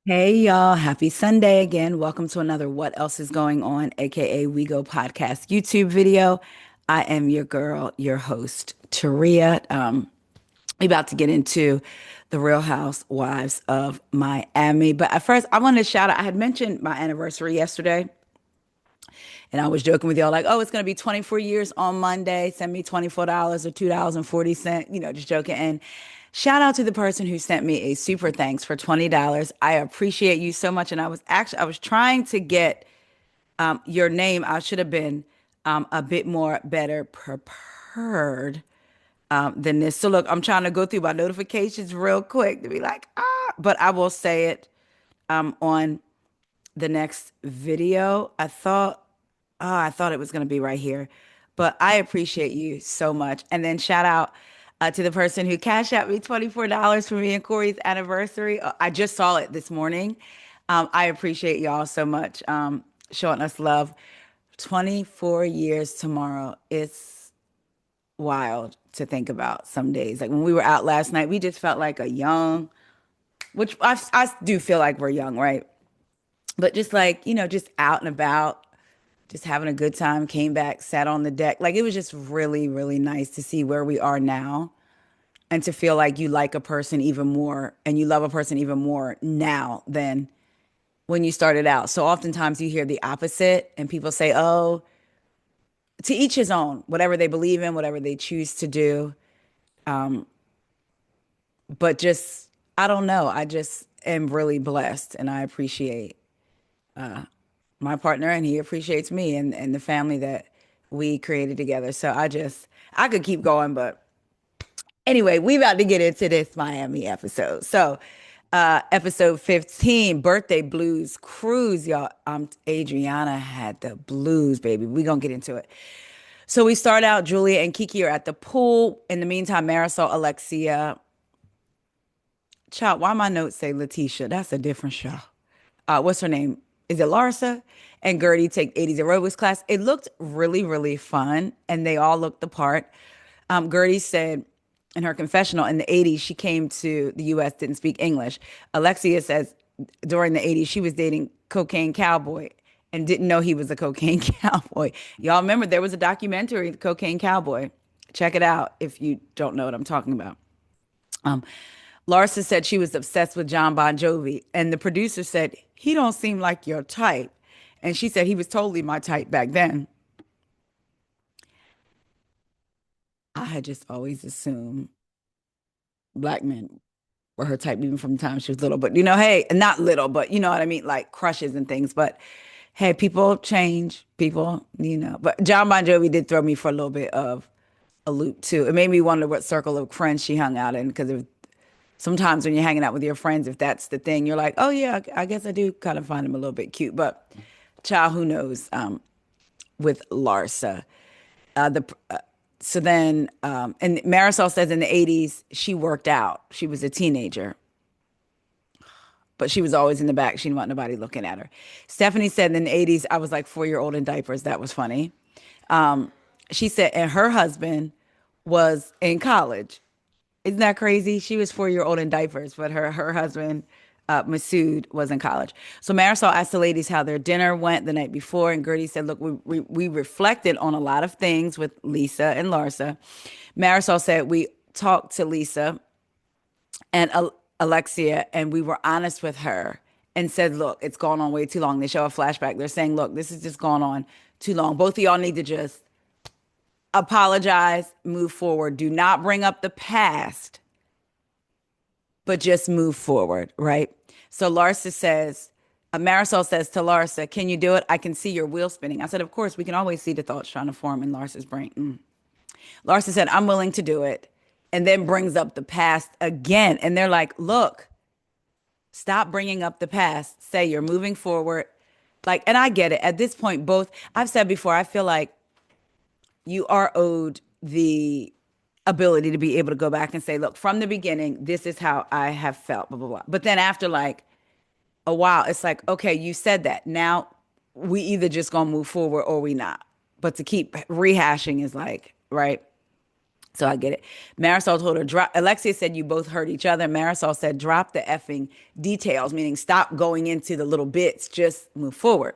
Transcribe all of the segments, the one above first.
Hey y'all, happy Sunday again. Welcome to another What Else is Going On, aka We Go Podcast YouTube video. I am your girl, your host, Taria. We about to get into the Real Housewives of Miami. But at first, I want to shout out, I had mentioned my anniversary yesterday, and I was joking with y'all like, oh, it's gonna be 24 years on Monday. Send me $24 or $2.40, just joking. And shout out to the person who sent me a super thanks for $20. I appreciate you so much. And I was trying to get your name. I should have been a bit more better prepared than this. So look, I'm trying to go through my notifications real quick to be like, but I will say it on the next video. I thought it was going to be right here, but I appreciate you so much. And then shout out to the person who cashed out me $24 for me and Corey's anniversary. I just saw it this morning. I appreciate y'all so much showing us love. 24 years tomorrow. It's wild to think about some days. Like when we were out last night, we just felt like a young, which I do feel like we're young, right? But just like, just out and about, just having a good time, came back, sat on the deck. Like it was just really, really nice to see where we are now and to feel like you like a person even more and you love a person even more now than when you started out. So oftentimes you hear the opposite and people say, oh, to each his own, whatever they believe in, whatever they choose to do. But just, I don't know. I just am really blessed and I appreciate my partner and he appreciates me and the family that we created together. So I could keep going, but anyway, we about to get into this Miami episode. So, episode 15, Birthday Blues Cruise, y'all. Adriana had the blues, baby. We gonna get into it. So we start out, Julia and Kiki are at the pool. In the meantime, Marisol, Alexia, child, why my notes say Letitia? That's a different show. What's her name? Is it Larsa? And Gertie take 80s aerobics class. It looked really, really fun, and they all looked the part. Gertie said in her confessional in the 80s, she came to the US, didn't speak English. Alexia says during the 80s, she was dating Cocaine Cowboy and didn't know he was a cocaine cowboy. Y'all remember there was a documentary, The Cocaine Cowboy. Check it out if you don't know what I'm talking about. Um, Larsa said she was obsessed with John Bon Jovi, and the producer said, he don't seem like your type. And she said he was totally my type back then. I had just always assumed black men were her type even from the time she was little. But hey, not little, but you know what I mean, like crushes and things. But hey, people change, people. But John Bon Jovi did throw me for a little bit of a loop too. It made me wonder what circle of friends she hung out in because sometimes when you're hanging out with your friends, if that's the thing, you're like, oh yeah, I guess I do kind of find him a little bit cute. But child, who knows? With Larsa, the so then and Marisol says in the 80s she worked out. She was a teenager, but she was always in the back. She didn't want nobody looking at her. Stephanie said in the 80s I was like 4-year old in diapers. That was funny. She said, and her husband was in college. Isn't that crazy? She was 4-year old in diapers, but her husband, Masood, was in college. So Marisol asked the ladies how their dinner went the night before, and Gertie said, "Look, we reflected on a lot of things with Lisa and Larsa." Marisol said we talked to Lisa and Alexia, and we were honest with her and said, "Look, it's gone on way too long." They show a flashback. They're saying, "Look, this has just gone on too long. Both of y'all need to just apologize, move forward. Do not bring up the past, but just move forward, right?" So Larsa says, Marisol says to Larsa, "Can you do it? I can see your wheel spinning." I said, "Of course, we can always see the thoughts trying to form in Larsa's brain." Larsa said, "I'm willing to do it." And then brings up the past again. And they're like, look, stop bringing up the past. Say you're moving forward. Like, and I get it. At this point, both, I've said before, I feel like you are owed the ability to be able to go back and say, look, from the beginning, this is how I have felt, blah, blah, blah. But then after like a while, it's like, okay, you said that. Now we either just gonna move forward or we not. But to keep rehashing is like, right? So I get it. Marisol told her, drop. Alexia said, you both hurt each other. Marisol said, drop the effing details, meaning stop going into the little bits, just move forward.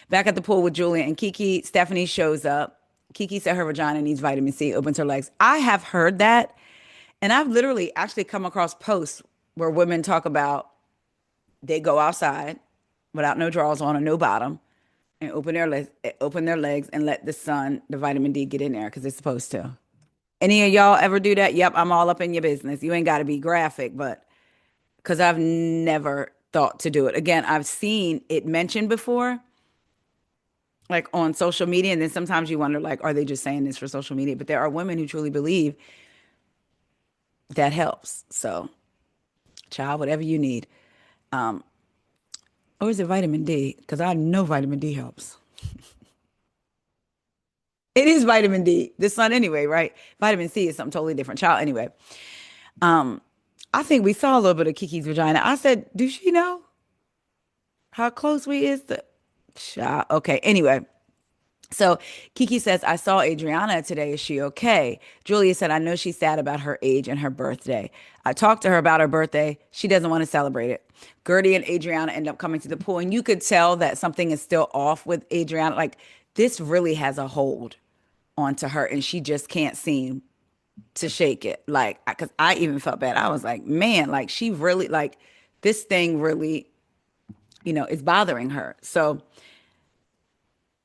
Back at the pool with Julia and Kiki, Stephanie shows up. Kiki said her vagina needs vitamin C, opens her legs. I have heard that. And I've literally actually come across posts where women talk about they go outside without no drawers on or no bottom and open their legs and let the sun, the vitamin D get in there because it's supposed to. Any of y'all ever do that? Yep, I'm all up in your business. You ain't got to be graphic, but because I've never thought to do it. Again, I've seen it mentioned before, like on social media, and then sometimes you wonder, like, are they just saying this for social media? But there are women who truly believe that helps. So, child, whatever you need. Um, or is it vitamin D? Because I know vitamin D helps. It is vitamin D, the sun anyway, right? Vitamin C is something totally different. Child, anyway. Um, I think we saw a little bit of Kiki's vagina. I said, do she know how close we is to child? Okay, anyway. So Kiki says, I saw Adriana today. Is she okay? Julia said, I know she's sad about her age and her birthday. I talked to her about her birthday. She doesn't want to celebrate it. Gertie and Adriana end up coming to the pool, and you could tell that something is still off with Adriana. Like, this really has a hold onto her, and she just can't seem to shake it. Like, because I even felt bad. I was like, man, like, she really, like, this thing really, is bothering her. So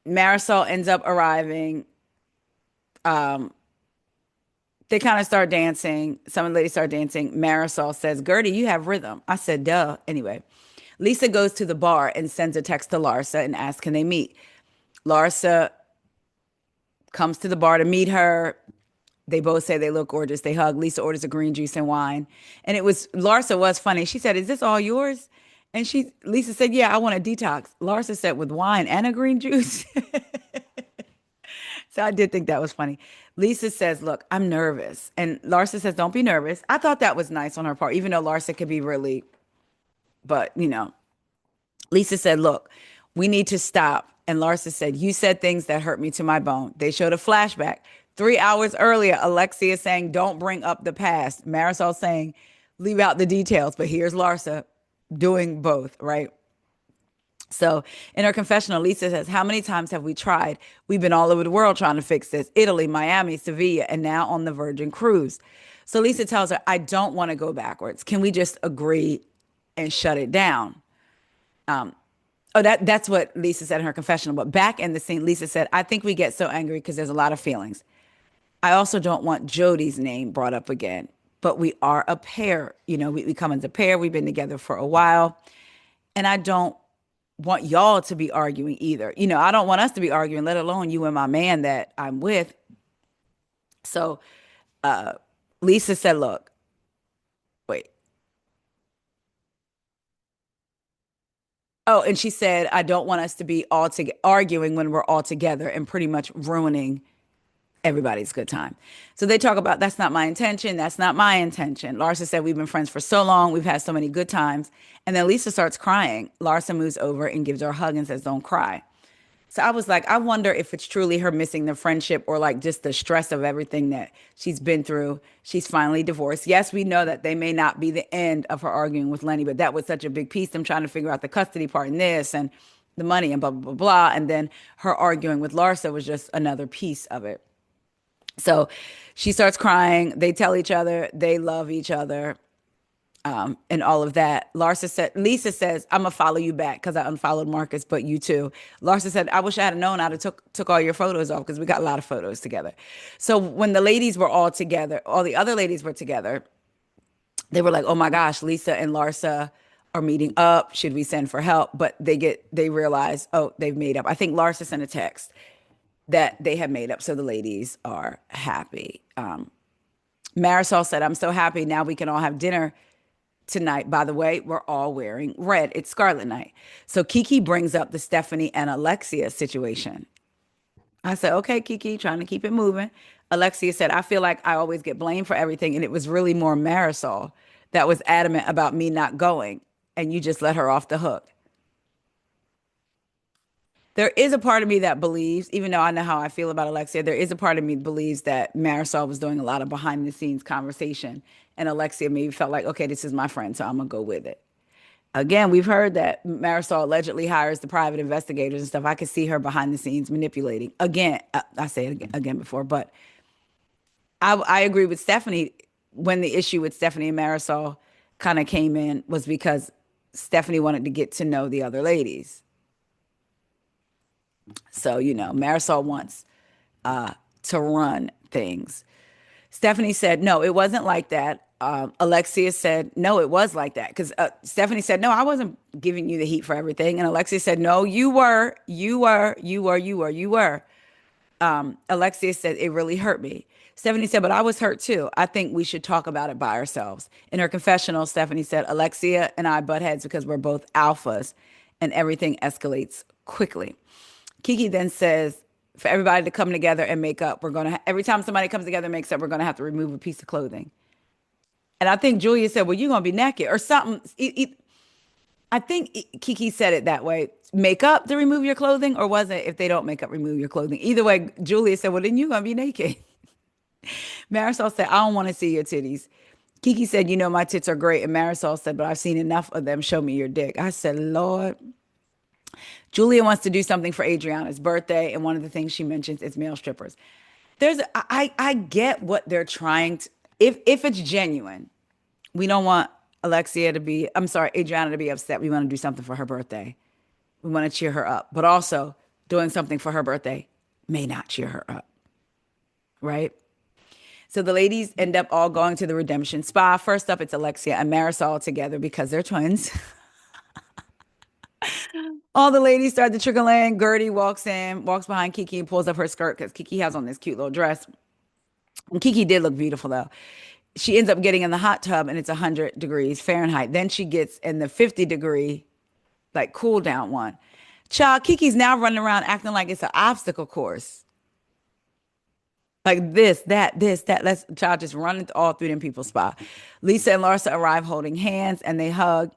Marisol ends up arriving. Um, they kind of start dancing. Some of the ladies start dancing. Marisol says, Gertie, you have rhythm. I said, duh. Anyway, Lisa goes to the bar and sends a text to Larsa and asks, can they meet? Larsa comes to the bar to meet her. They both say they look gorgeous. They hug. Lisa orders a green juice and wine. And Larsa was funny. She said, is this all yours? And Lisa said, yeah, I want a detox. Larsa said, with wine and a green juice. So I did think that was funny. Lisa says, look, I'm nervous. And Larsa says, don't be nervous. I thought that was nice on her part, even though Larsa could be really, but Lisa said, look, we need to stop. And Larsa said, you said things that hurt me to my bone. They showed a flashback. 3 hours earlier, Alexia saying, don't bring up the past. Marisol saying, leave out the details. But here's Larsa doing both, right? So in her confessional, Lisa says, how many times have we tried? We've been all over the world trying to fix this. Italy, Miami, Sevilla, and now on the Virgin Cruise. So Lisa tells her, I don't want to go backwards. Can we just agree and shut it down? Oh, that's what Lisa said in her confessional. But back in the scene, Lisa said, I think we get so angry because there's a lot of feelings. I also don't want Jody's name brought up again. But we are a pair. We come as a pair. We've been together for a while. And I don't want y'all to be arguing either. I don't want us to be arguing, let alone you and my man that I'm with. So Lisa said, look, wait. Oh, and she said, I don't want us to be arguing when we're all together and pretty much ruining everybody's good time. So they talk about that's not my intention. That's not my intention. Larsa said, we've been friends for so long. We've had so many good times. And then Lisa starts crying. Larsa moves over and gives her a hug and says, don't cry. So I was like, I wonder if it's truly her missing the friendship or like just the stress of everything that she's been through. She's finally divorced. Yes, we know that they may not be the end of her arguing with Lenny, but that was such a big piece. Them trying to figure out the custody part in this and the money and blah, blah, blah, blah. And then her arguing with Larsa was just another piece of it. So she starts crying. They tell each other they love each other, and all of that. Lisa says, I'm gonna follow you back because I unfollowed Marcus, but you too. Larsa said, I wish I had known I'd have took all your photos off because we got a lot of photos together. So when the ladies were all together, all the other ladies were together, they were like, oh my gosh, Lisa and Larsa are meeting up. Should we send for help? But they realize, oh, they've made up. I think Larsa sent a text that they have made up. So the ladies are happy. Marisol said, I'm so happy now we can all have dinner tonight. By the way, we're all wearing red. It's Scarlet Night. So Kiki brings up the Stephanie and Alexia situation. I said, okay, Kiki, trying to keep it moving. Alexia said, I feel like I always get blamed for everything. And it was really more Marisol that was adamant about me not going. And you just let her off the hook. There is a part of me that believes, even though I know how I feel about Alexia, there is a part of me that believes that Marisol was doing a lot of behind the scenes conversation. And Alexia maybe felt like, okay, this is my friend, so I'm going to go with it. Again, we've heard that Marisol allegedly hires the private investigators and stuff. I could see her behind the scenes manipulating. Again, I say it again before, but I agree with Stephanie when the issue with Stephanie and Marisol kind of came in was because Stephanie wanted to get to know the other ladies. So, Marisol wants to run things. Stephanie said, no, it wasn't like that. Alexia said, no, it was like that. Because Stephanie said, no, I wasn't giving you the heat for everything. And Alexia said, no, you were, you were, you were, you were, you were. Alexia said, it really hurt me. Stephanie said, but I was hurt too. I think we should talk about it by ourselves. In her confessional, Stephanie said, Alexia and I butt heads because we're both alphas and everything escalates quickly. Kiki then says, for everybody to come together and make up, every time somebody comes together and makes up, we're going to have to remove a piece of clothing. And I think Julia said, well, you're going to be naked or something. I think Kiki said it that way. Make up to remove your clothing, or was it if they don't make up, remove your clothing? Either way, Julia said, well, then you're going to be naked. Marisol said, I don't want to see your titties. Kiki said, my tits are great. And Marisol said, but I've seen enough of them. Show me your dick. I said, Lord. Julia wants to do something for Adriana's birthday. And one of the things she mentions is male strippers. I get what they're trying to, if it's genuine, we don't want Adriana to be upset. We want to do something for her birthday. We want to cheer her up. But also, doing something for her birthday may not cheer her up. Right? So the ladies end up all going to the redemption spa. First up, it's Alexia and Marisol together because they're twins. All the ladies start to trickle in. Gertie walks in, walks behind Kiki and pulls up her skirt because Kiki has on this cute little dress. And Kiki did look beautiful though. She ends up getting in the hot tub and it's 100 degrees Fahrenheit. Then she gets in the 50-degree, like cool down one. Child, Kiki's now running around acting like it's an obstacle course. Like this, that, this, that. Let's child just running all through them people's spa. Lisa and Larsa arrive holding hands and they hug.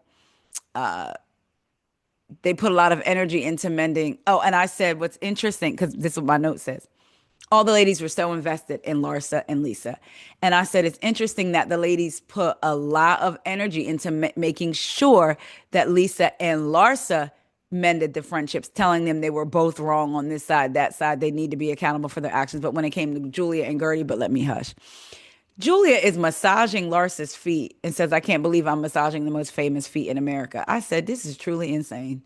They put a lot of energy into mending. Oh, and I said what's interesting, because this is what my note says. All the ladies were so invested in Larsa and Lisa. And I said, it's interesting that the ladies put a lot of energy into making sure that Lisa and Larsa mended the friendships, telling them they were both wrong on this side, that side. They need to be accountable for their actions. But when it came to Julia and Gertie, but let me hush. Julia is massaging Larsa's feet and says, I can't believe I'm massaging the most famous feet in America. I said, this is truly insane.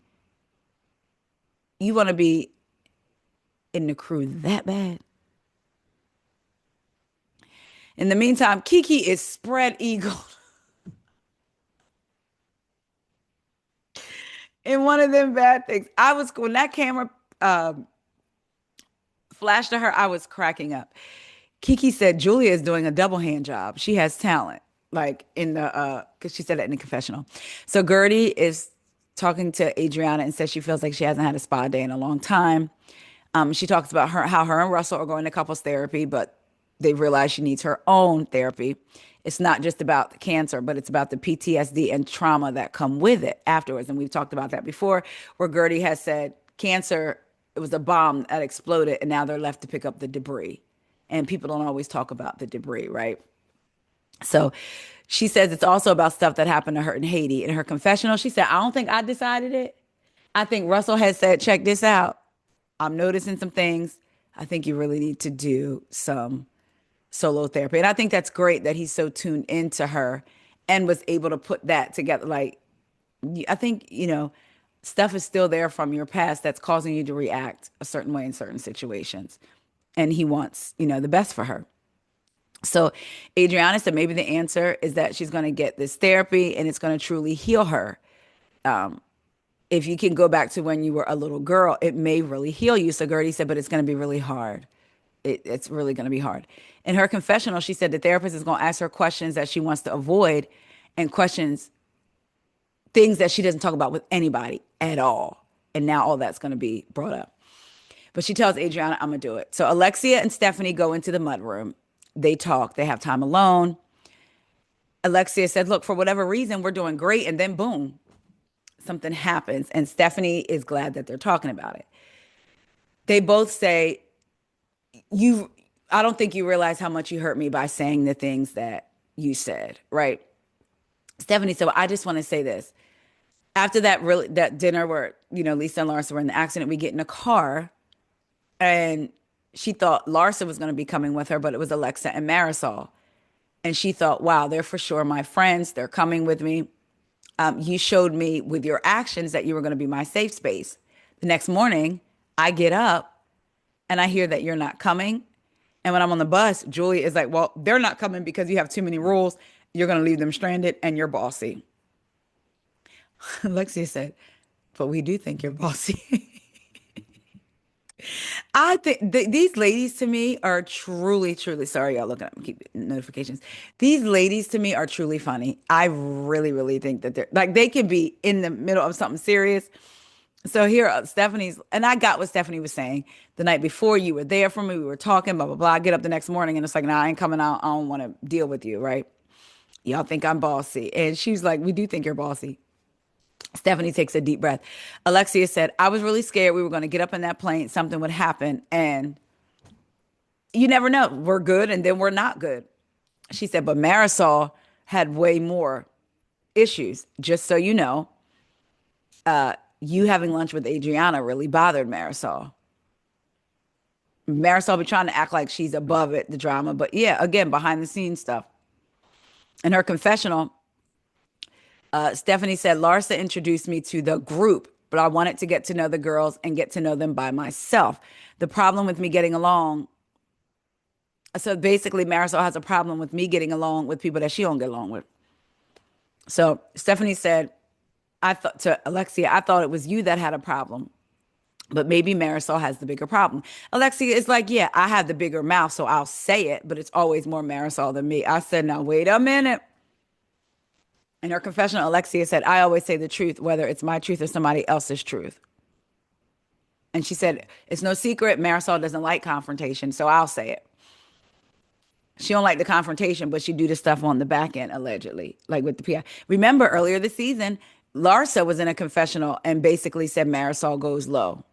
You want to be in the crew that bad? In the meantime, Kiki is spread eagle in one of them bad things. When that camera flashed to her, I was cracking up. Kiki said Julia is doing a double hand job. She has talent, like in the because she said that in the confessional. So Gertie is talking to Adriana and says she feels like she hasn't had a spa day in a long time. She talks about how her and Russell are going to couples therapy, but they realize she needs her own therapy. It's not just about the cancer, but it's about the PTSD and trauma that come with it afterwards. And we've talked about that before, where Gertie has said cancer, it was a bomb that exploded, and now they're left to pick up the debris. And people don't always talk about the debris, right? So she says it's also about stuff that happened to her in Haiti. In her confessional, she said, I don't think I decided it. I think Russell has said, check this out. I'm noticing some things. I think you really need to do some solo therapy. And I think that's great that he's so tuned into her and was able to put that together. Like, I think, stuff is still there from your past that's causing you to react a certain way in certain situations. And he wants, the best for her. So Adriana said maybe the answer is that she's going to get this therapy and it's going to truly heal her. If you can go back to when you were a little girl, it may really heal you. So Gertie said, but it's going to be really hard. It's really going to be hard. In her confessional, she said the therapist is going to ask her questions that she wants to avoid and things that she doesn't talk about with anybody at all. And now all that's going to be brought up. But she tells Adriana, I'm going to do it. So Alexia and Stephanie go into the mudroom. They talk. They have time alone. Alexia said, look, for whatever reason, we're doing great. And then boom, something happens. And Stephanie is glad that they're talking about it. they both say, you, I don't think you realize how much you hurt me by saying the things that you said, right? Stephanie said, well, I just want to say this. After that dinner where, Lisa and Larsa were in the accident, we get in a car and she thought Larsa was going to be coming with her, but it was Alexa and Marisol. And she thought, wow, they're for sure my friends. They're coming with me. You showed me with your actions that you were going to be my safe space. The next morning, I get up and I hear that you're not coming. And when I'm on the bus, Julie is like, well, they're not coming because you have too many rules. You're going to leave them stranded and you're bossy. Alexia said, but we do think you're bossy. I think these ladies to me are truly, truly sorry, y'all looking up keep notifications. These ladies to me are truly funny. I really, really think that they're like they can be in the middle of something serious. So here, Stephanie's, and I got what Stephanie was saying the night before. You were there for me. We were talking, blah blah blah. I get up the next morning and it's like, nah, I ain't coming out. I don't want to deal with you, right? Y'all think I'm bossy, and she's like, we do think you're bossy. Stephanie takes a deep breath. Alexia said, I was really scared we were going to get up in that plane, something would happen, and you never know. We're good and then we're not good. She said, but Marisol had way more issues. Just so you know, you having lunch with Adriana really bothered Marisol. Marisol be trying to act like she's above it, the drama. But yeah, again, behind the scenes stuff. In her confessional, Stephanie said, Larsa introduced me to the group, but I wanted to get to know the girls and get to know them by myself. The problem with me getting along, so basically Marisol has a problem with me getting along with people that she don't get along with. So Stephanie said, I thought to Alexia, I thought it was you that had a problem, but maybe Marisol has the bigger problem. Alexia is like, yeah, I have the bigger mouth, so I'll say it, but it's always more Marisol than me. I said, now wait a minute. In her confessional, Alexia said, I always say the truth, whether it's my truth or somebody else's truth. And she said, it's no secret, Marisol doesn't like confrontation, so I'll say it. She don't like the confrontation, but she do the stuff on the back end, allegedly, like with the PI. Remember earlier this season, Larsa was in a confessional and basically said Marisol goes low.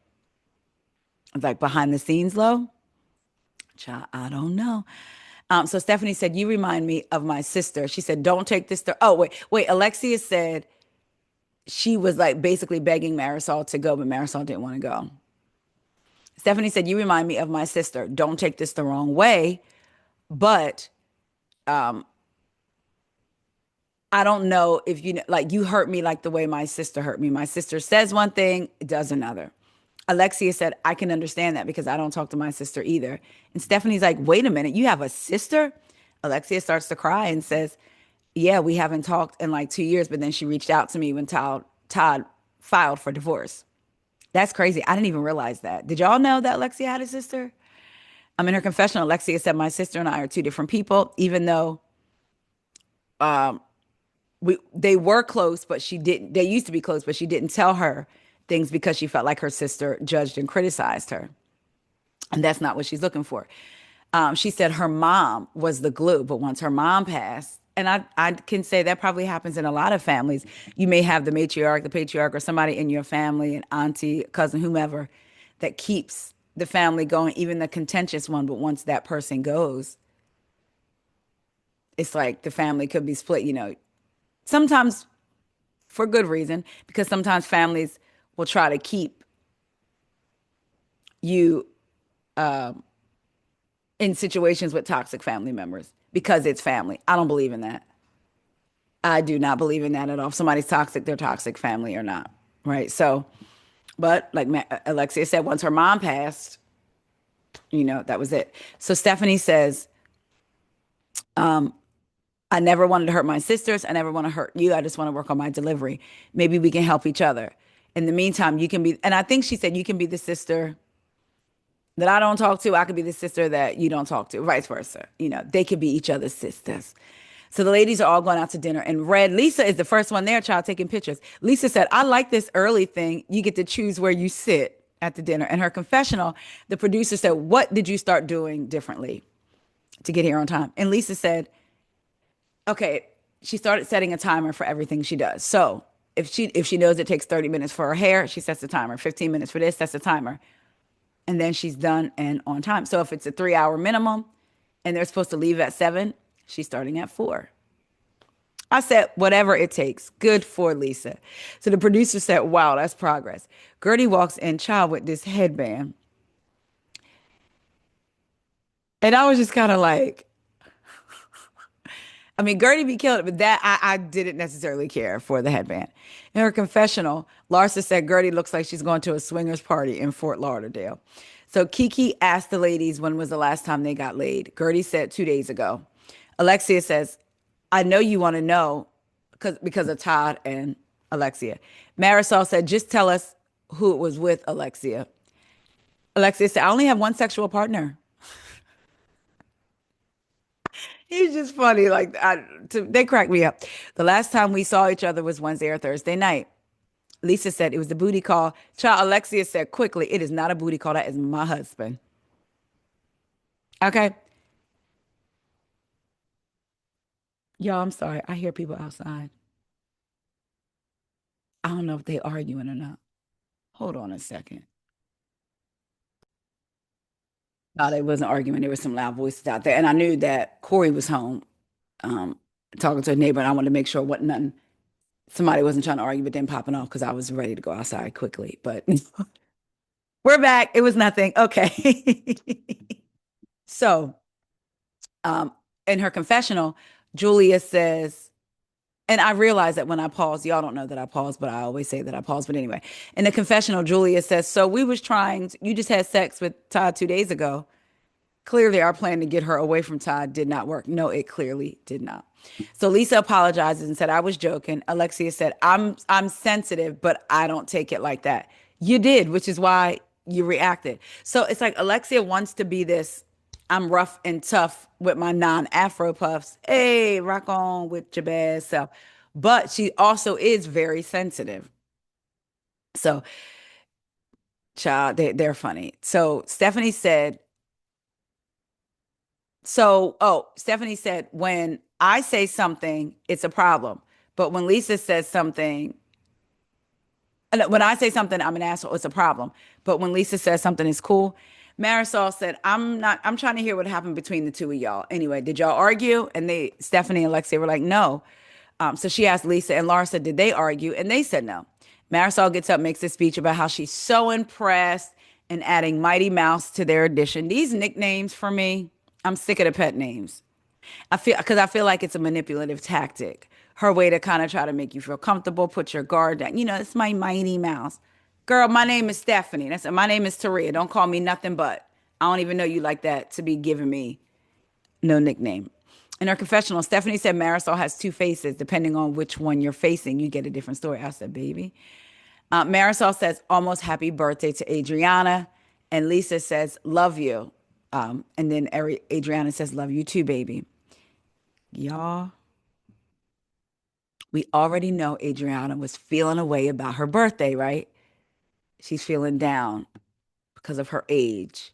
Like behind the scenes low? Child, I don't know. So Stephanie said, you remind me of my sister. She said, don't take this. Oh, wait. Alexia said she was like basically begging Marisol to go, but Marisol didn't want to go. Stephanie said, you remind me of my sister. Don't take this the wrong way, but I don't know if you like you hurt me like the way my sister hurt me. My sister says one thing, does another. Alexia said, I can understand that because I don't talk to my sister either. And Stephanie's like, wait a minute, you have a sister? Alexia starts to cry and says, yeah, we haven't talked in like 2 years, but then she reached out to me when Todd filed for divorce. That's crazy. I didn't even realize that. Did y'all know that Alexia had a sister? I'm in her confessional. Alexia said, my sister and I are two different people, even though they were close, but she didn't. They used to be close, but she didn't tell her things because she felt like her sister judged and criticized her. And that's not what she's looking for. She said her mom was the glue, but once her mom passed, and I can say that probably happens in a lot of families. You may have the matriarch, the patriarch, or somebody in your family, an auntie, cousin, whomever, that keeps the family going, even the contentious one. But once that person goes, it's like the family could be split, sometimes for good reason, because sometimes families will try to keep you in situations with toxic family members because it's family. I don't believe in that. I do not believe in that at all. If somebody's toxic, they're toxic family or not. Right. So, but like Alexia said, once her mom passed, that was it. So Stephanie says, I never wanted to hurt my sisters. I never want to hurt you. I just want to work on my delivery. Maybe we can help each other. In the meantime, you can be, and I think she said, you can be the sister that I don't talk to. I could be the sister that you don't talk to, vice versa. They could be each other's sisters. So the ladies are all going out to dinner. And Lisa is the first one there, child, taking pictures. Lisa said, I like this early thing. You get to choose where you sit at the dinner. In her confessional, the producer said, what did you start doing differently to get here on time? And Lisa said, okay, she started setting a timer for everything she does. So if she knows it takes 30 minutes for her hair, she sets a timer. 15 minutes for this, that's a timer. and then she's done and on time. So if it's a 3 hour minimum and they're supposed to leave at 7, she's starting at 4. I said, whatever it takes. Good for Lisa. So the producer said, wow, that's progress. Gertie walks in, child, with this headband. And I was just kind of like, I mean, Gertie be killing it, but that I didn't necessarily care for the headband. In her confessional, Larsa said Gertie looks like she's going to a swingers party in Fort Lauderdale. So Kiki asked the ladies when was the last time they got laid. Gertie said 2 days ago. Alexia says, I know you want to know because of Todd and Alexia. Marisol said, just tell us who it was with, Alexia. Alexia said, I only have one sexual partner. He's just funny. They crack me up. The last time we saw each other was Wednesday or Thursday night. Lisa said it was the booty call. Child, Alexia said quickly, it is not a booty call. That is my husband. Okay. Y'all, I'm sorry. I hear people outside. I don't know if they arguing or not. Hold on a second. No, they wasn't arguing. There was some loud voices out there. And I knew that Corey was home, um, talking to a neighbor, and I wanted to make sure what nothing somebody wasn't trying to argue, but then popping off because I was ready to go outside quickly. But we're back. It was nothing. Okay. So, um, in her confessional, Julia says, and I realize that when I pause, y'all don't know that I pause, but I always say that I pause. But anyway, in the confessional, Julia says, so we was you just had sex with Todd 2 days ago. Clearly, our plan to get her away from Todd did not work. No, it clearly did not. So Lisa apologizes and said, I was joking. Alexia said, I'm sensitive, but I don't take it like that. You did, which is why you reacted. So it's like Alexia wants to be this, I'm rough and tough with my non-afro puffs. Hey, rock on with your bad self. But she also is very sensitive. So, child, they're funny. So Stephanie said, when I say something, it's a problem. But when Lisa says something, no, when I say something, I'm an asshole, it's a problem. But when Lisa says something is cool, Marisol said, I'm trying to hear what happened between the two of y'all. Anyway, did y'all argue? And Stephanie and Alexia were like, no. So she asked Lisa and Laura said, did they argue? And they said no. Marisol gets up, makes a speech about how she's so impressed and adding Mighty Mouse to their addition. These nicknames for me, I'm sick of the pet names. I feel like it's a manipulative tactic. Her way to kind of try to make you feel comfortable, put your guard down. It's my Mighty Mouse. Girl, my name is Stephanie. My name is Taria. Don't call me nothing but. I don't even know you like that to be giving me no nickname. In her confessional, Stephanie said Marisol has two faces. Depending on which one you're facing, you get a different story. I said, baby. Marisol says, almost happy birthday to Adriana. And Lisa says, love you. And then Adriana says, love you too, baby. Y'all, we already know Adriana was feeling a way about her birthday, right? She's feeling down because of her age.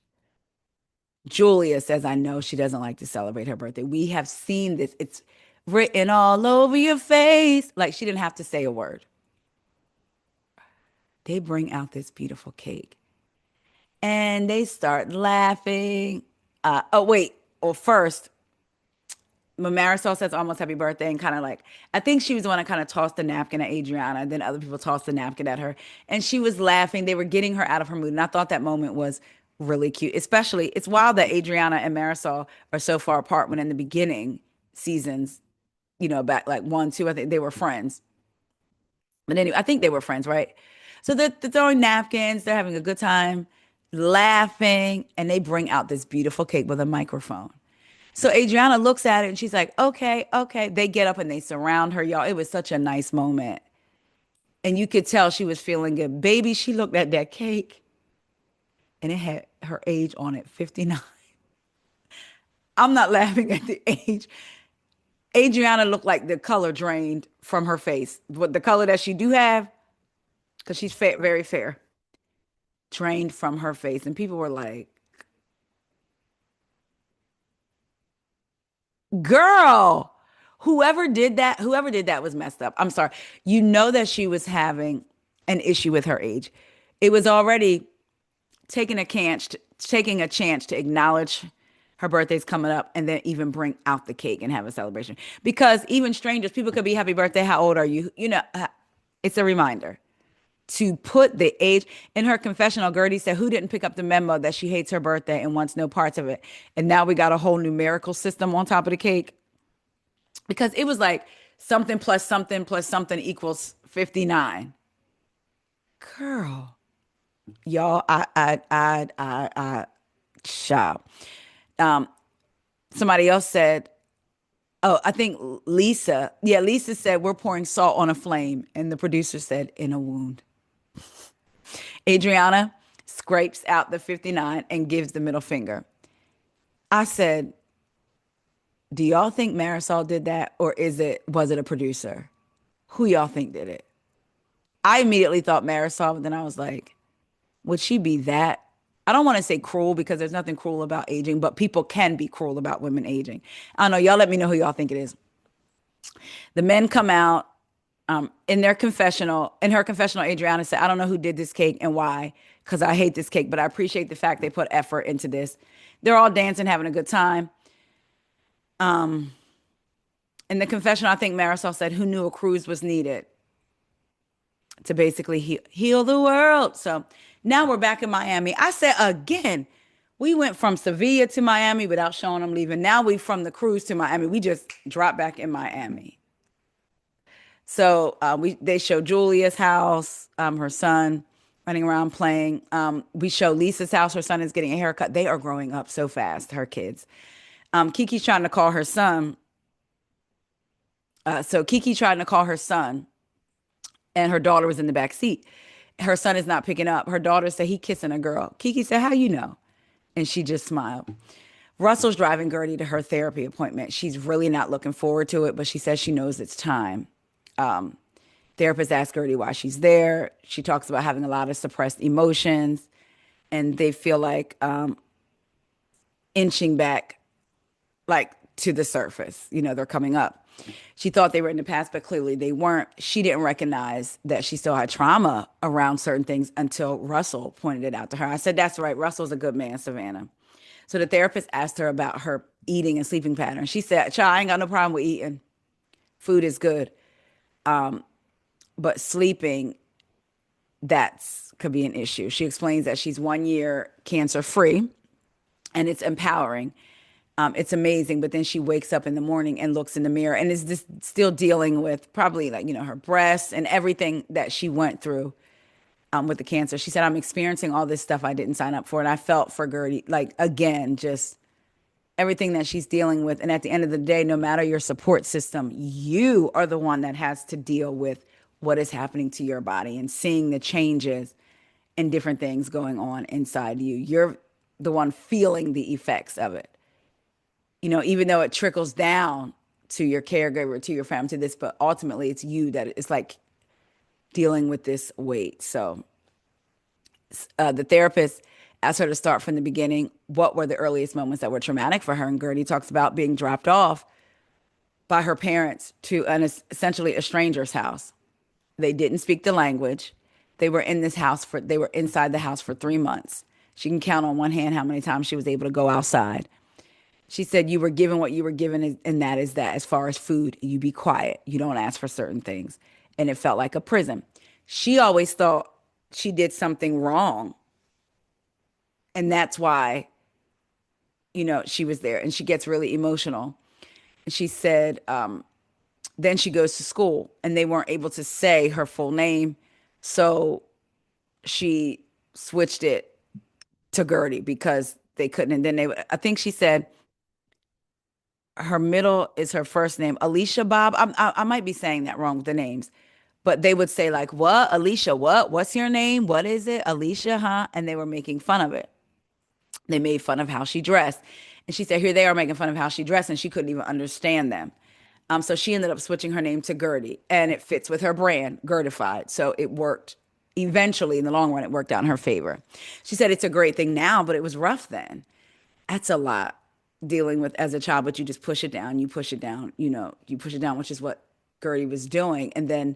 Julia says, I know she doesn't like to celebrate her birthday. We have seen this. It's written all over your face. Like she didn't have to say a word. They bring out this beautiful cake and they start laughing. Oh, wait. Well, first, when Marisol says almost happy birthday and kind of like, I think she was the one that kind of tossed the napkin at Adriana. And then other people tossed the napkin at her. And she was laughing. They were getting her out of her mood. And I thought that moment was really cute. Especially, it's wild that Adriana and Marisol are so far apart when in the beginning seasons, back like 1, 2, I think they were friends. But anyway, I think they were friends, right? So they're throwing napkins, they're having a good time, laughing, and they bring out this beautiful cake with a microphone. So Adriana looks at it and she's like, okay, okay. They get up and they surround her, y'all. It was such a nice moment. And you could tell she was feeling good. Baby, she looked at that cake and it had her age on it, 59. I'm not laughing at the age. Adriana looked like the color drained from her face. But the color that she do have, because she's very fair, drained from her face. And people were like, girl, whoever did that was messed up. I'm sorry. You know that she was having an issue with her age. It was already taking a chance to acknowledge her birthday's coming up and then even bring out the cake and have a celebration. Because even strangers, people could be happy birthday. How old are you? It's a reminder to put the age in her confessional. Gertie said, who didn't pick up the memo that she hates her birthday and wants no parts of it? And now we got a whole numerical system on top of the cake because it was like something plus something equals 59. Girl, y'all, child. Um, Somebody else said, oh, I think Lisa. Yeah, Lisa said, we're pouring salt on a flame. And the producer said, in a wound. Adriana scrapes out the 59 and gives the middle finger. I said, do y'all think Marisol did that? Or was it a producer? Who y'all think did it? I immediately thought Marisol, but then I was like, would she be that? I don't want to say cruel because there's nothing cruel about aging, but people can be cruel about women aging. I don't know. Y'all let me know who y'all think it is. The men come out in her confessional, Adriana said, I don't know who did this cake and why, because I hate this cake, but I appreciate the fact they put effort into this. They're all dancing, having a good time. In the confessional, I think Marisol said, who knew a cruise was needed to basically heal the world. So now we're back in Miami. I said again, we went from Sevilla to Miami without showing them leaving. Now we from the cruise to Miami. We just dropped back in Miami. So they show Julia's house, her son running around playing. We show Lisa's house. Her son is getting a haircut. They are growing up so fast, her kids. Kiki's trying to call her son. So Kiki trying to call her son, and her daughter was in the back seat. Her son is not picking up. Her daughter said, he kissing a girl. Kiki said, how you know? And she just smiled. Russell's driving Gertie to her therapy appointment. She's really not looking forward to it, but she says she knows it's time. Therapist asks Gertie why she's there. She talks about having a lot of suppressed emotions, and they feel like inching back, like to the surface. They're coming up. She thought they were in the past, but clearly they weren't. She didn't recognize that she still had trauma around certain things until Russell pointed it out to her. I said, that's right. Russell's a good man, Savannah. So the therapist asked her about her eating and sleeping pattern. She said, child, I ain't got no problem with eating. Food is good. But sleeping, that's could be an issue. She explains that she's 1 year cancer free and it's empowering. It's amazing. But then she wakes up in the morning and looks in the mirror and is just still dealing with probably her breasts and everything that she went through with the cancer. She said, I'm experiencing all this stuff I didn't sign up for. And I felt for Gertie, like, again, just everything that she's dealing with. And at the end of the day, no matter your support system, you are the one that has to deal with what is happening to your body and seeing the changes and different things going on inside you. You're the one feeling the effects of it. Even though it trickles down to your caregiver, to your family, to this, but ultimately it's you that it's like dealing with this weight. So the therapist asked her to start from the beginning. What were the earliest moments that were traumatic for her? And Gertie talks about being dropped off by her parents to essentially a stranger's house. They didn't speak the language. They were inside the house for 3 months. She can count on one hand how many times she was able to go outside. She said, you were given what you were given, and that is that. As far as food, you be quiet. You don't ask for certain things. And it felt like a prison. She always thought she did something wrong. And that's why, she was there. And she gets really emotional. And she said, then she goes to school, and they weren't able to say her full name. So she switched it to Gertie because they couldn't. And then I think she said, her middle is her first name, Alicia Bob. I might be saying that wrong with the names, but they would say like, what? Alicia, what? What's your name? What is it? Alicia, huh? And they were making fun of it. They made fun of how she dressed. And she said, here they are making fun of how she dressed, and she couldn't even understand them. So she ended up switching her name to Gertie, and it fits with her brand, Gertified. So it worked. Eventually, in the long run, it worked out in her favor. She said it's a great thing now, but it was rough then. That's a lot dealing with as a child, but you just push it down, you push it down, you push it down, which is what Gertie was doing. And then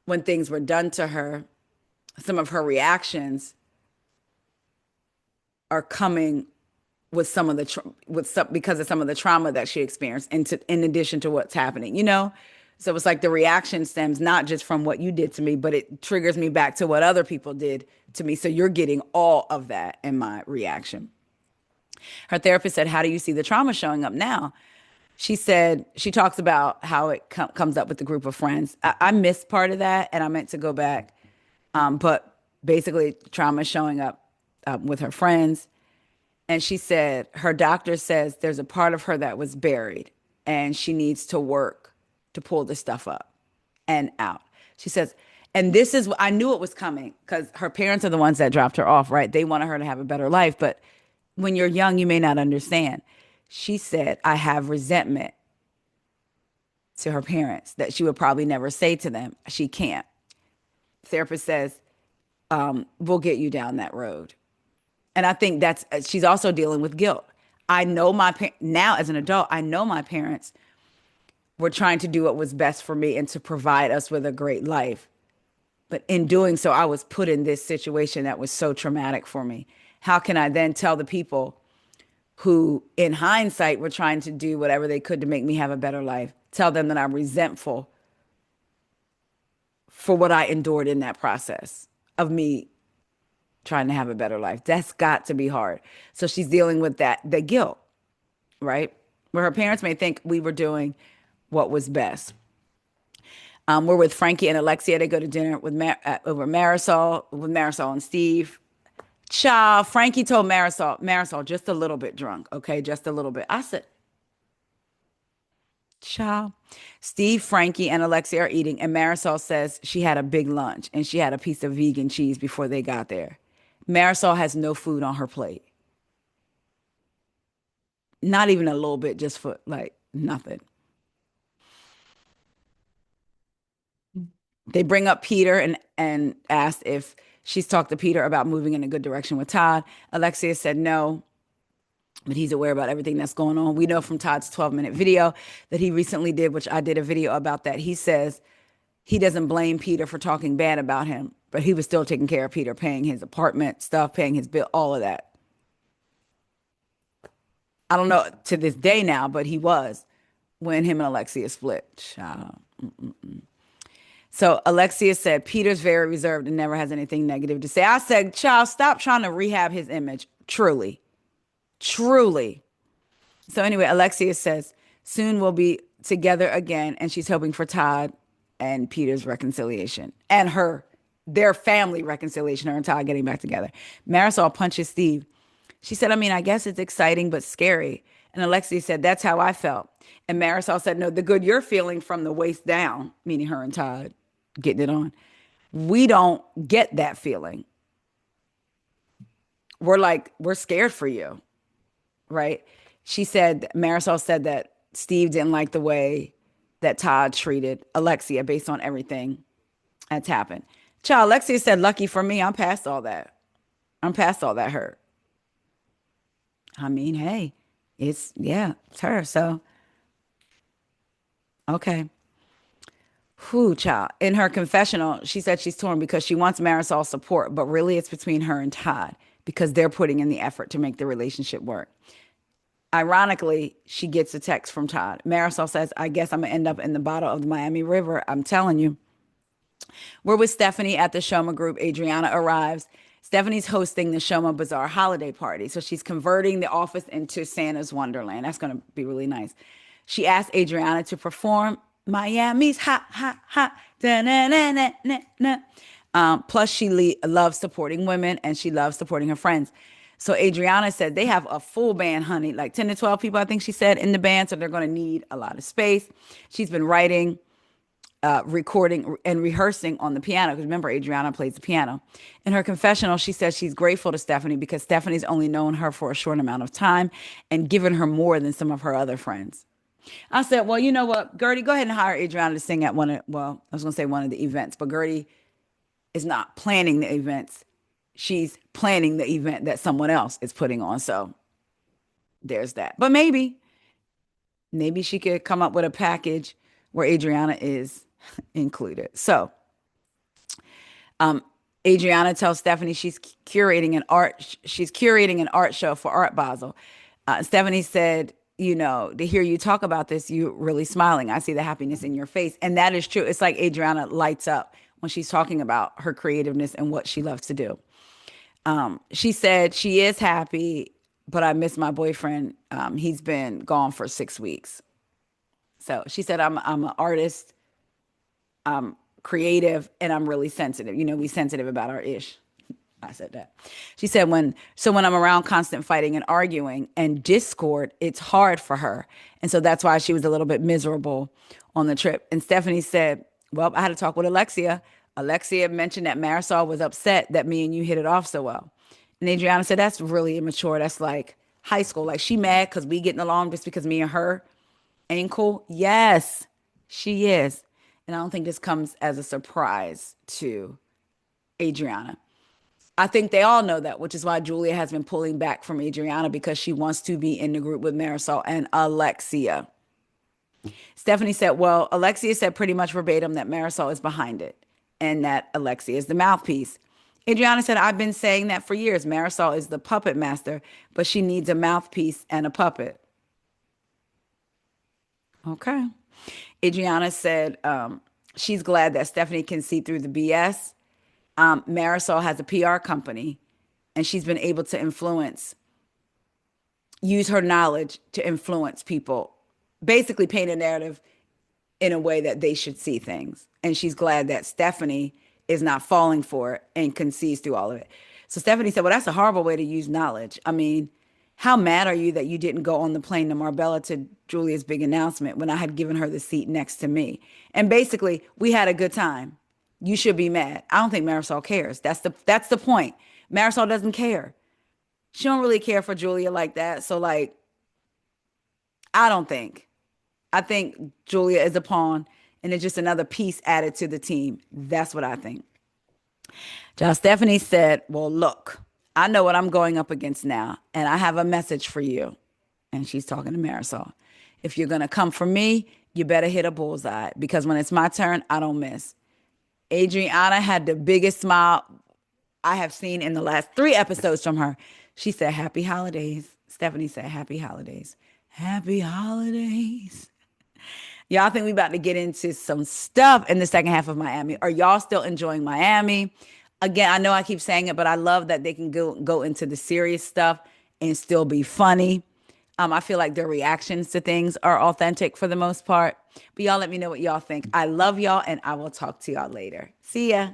when things were done to her, some of her reactions are coming with some of the with some because of some of the trauma that she experienced, in addition to what's happening, you know. So it's like the reaction stems not just from what you did to me, but it triggers me back to what other people did to me. So you're getting all of that in my reaction. Her therapist said, "How do you see the trauma showing up now?" She said she talks about how it comes up with the group of friends. I missed part of that, and I meant to go back, but basically, trauma is showing up with her friends. And she said her doctor says there's a part of her that was buried and she needs to work to pull the stuff up and out. She says, and this is, I knew it was coming because her parents are the ones that dropped her off, right? They wanted her to have a better life. But when you're young, you may not understand. She said, I have resentment to her parents that she would probably never say to them. She can't. Therapist says, we'll get you down that road. And I think that's, she's also dealing with guilt. I know now as an adult, I know my parents were trying to do what was best for me and to provide us with a great life. But in doing so, I was put in this situation that was so traumatic for me. How can I then tell the people who, in hindsight, were trying to do whatever they could to make me have a better life, tell them that I'm resentful for what I endured in that process of me trying to have a better life? That's got to be hard. So she's dealing with that, the guilt, right? Where her parents may think we were doing what was best. We're with Frankie and Alexia. They go to dinner with over Marisol, with Marisol and Steve. Child, Frankie told Marisol, just a little bit drunk, okay? Just a little bit. I said, child. Steve, Frankie, and Alexia are eating, and Marisol says she had a big lunch and she had a piece of vegan cheese before they got there. Marisol has no food on her plate. Not even a little bit, just for like nothing. They bring up Peter and asked if she's talked to Peter about moving in a good direction with Todd. Alexia said no, but he's aware about everything that's going on. We know from Todd's 12-minute video that he recently did, which I did a video about that. He says he doesn't blame Peter for talking bad about him, but he was still taking care of Peter, paying his apartment stuff, paying his bill, all of that. I don't know to this day now, but he was when him and Alexia split. Child. So Alexia said, Peter's very reserved and never has anything negative to say. I said, child, stop trying to rehab his image. Truly. Truly. So anyway, Alexia says, soon we'll be together again. And she's hoping for Todd and Peter's reconciliation and their family reconciliation, her and Todd getting back together. Marisol punches Steve. She said, I mean, I guess it's exciting, but scary. And Alexia said, that's how I felt. And Marisol said, no, the good you're feeling from the waist down, meaning her and Todd getting it on. We don't get that feeling. We're scared for you, right? Marisol said that Steve didn't like the way that Todd treated Alexia based on everything that's happened. Child, Alexia said, lucky for me, I'm past all that. I'm past all that hurt. I mean, hey, it's her. So, okay. Whew, child. In her confessional, she said she's torn because she wants Marisol's support, but really it's between her and Todd because they're putting in the effort to make the relationship work. Ironically, she gets a text from Todd. Marisol says, I guess I'm going to end up in the bottom of the Miami River. I'm telling you. We're with Stephanie at the Shoma group. Adriana arrives. Stephanie's hosting the Shoma Bazaar holiday party. So she's converting the office into Santa's Wonderland. That's going to be really nice. She asked Adriana to perform Miami's Hot, Hot, Hot. Da-na-na-na-na-na. Plus, she loves supporting women and she loves supporting her friends. So Adriana said they have a full band, honey, like 10 to 12 people, I think she said, in the band. So they're going to need a lot of space. She's been writing, recording, and rehearsing on the piano. Because remember, Adriana plays the piano. In her confessional, she says she's grateful to Stephanie because Stephanie's only known her for a short amount of time and given her more than some of her other friends. I said, well, you know what, Gertie, go ahead and hire Adriana to sing at one of the events, but Gertie is not planning the events. She's planning the event that someone else is putting on. So there's that. But maybe she could come up with a package where Adriana is included. So Adriana tells Stephanie she's curating an art show for Art Basel. Stephanie said, to hear you talk about this, you really smiling. I see the happiness in your face. And that is true. It's like Adriana lights up when she's talking about her creativeness and what she loves to do. She said she is happy, but I miss my boyfriend. He's been gone for 6 weeks. So she said, I'm an artist, creative, and I'm really sensitive. We sensitive about our ish. I said that. She said when I'm around constant fighting and arguing and discord, it's hard for her. And so that's why she was a little bit miserable on the trip. And Stephanie said, well, I had to talk with Alexia. Alexia mentioned that Marisol was upset that me and you hit it off so well. And Adriana said, that's really immature. That's like high school. Like she mad because we getting along just because me and her ain't cool. Yes, she is. And I don't think this comes as a surprise to Adriana. I think they all know that, which is why Julia has been pulling back from Adriana because she wants to be in the group with Marisol and Alexia. Stephanie said, well, Alexia said pretty much verbatim that Marisol is behind it and that Alexia is the mouthpiece. Adriana said, I've been saying that for years. Marisol is the puppet master, but she needs a mouthpiece and a puppet. Okay. Adriana said she's glad that Stephanie can see through the BS. Marisol has a PR company, and she's been able to use her knowledge to influence people, basically paint a narrative in a way that they should see things. And she's glad that Stephanie is not falling for it and concedes through all of it. So Stephanie said, well, that's a horrible way to use knowledge. I mean, how mad are you that you didn't go on the plane to Marbella to Julia's big announcement when I had given her the seat next to me? And basically, we had a good time. You should be mad. I don't think Marisol cares. That's the point. Marisol doesn't care. She don't really care for Julia like that. So like, I don't think. I think Julia is a pawn and it's just another piece added to the team. That's what I think. John Stephanie said, well, look, I know what I'm going up against now, and I have a message for you. And she's talking to Marisol. If you're going to come for me, you better hit a bullseye because when it's my turn, I don't miss. Adriana had the biggest smile I have seen in the last 3 episodes from her. She said, happy holidays. Stephanie said, happy holidays. Happy holidays. Y'all think we about to get into some stuff in the second half of Miami. Are y'all still enjoying Miami? Again, I know I keep saying it, but I love that they can go into the serious stuff and still be funny. I feel like their reactions to things are authentic for the most part. But y'all let me know what y'all think. I love y'all, and I will talk to y'all later. See ya.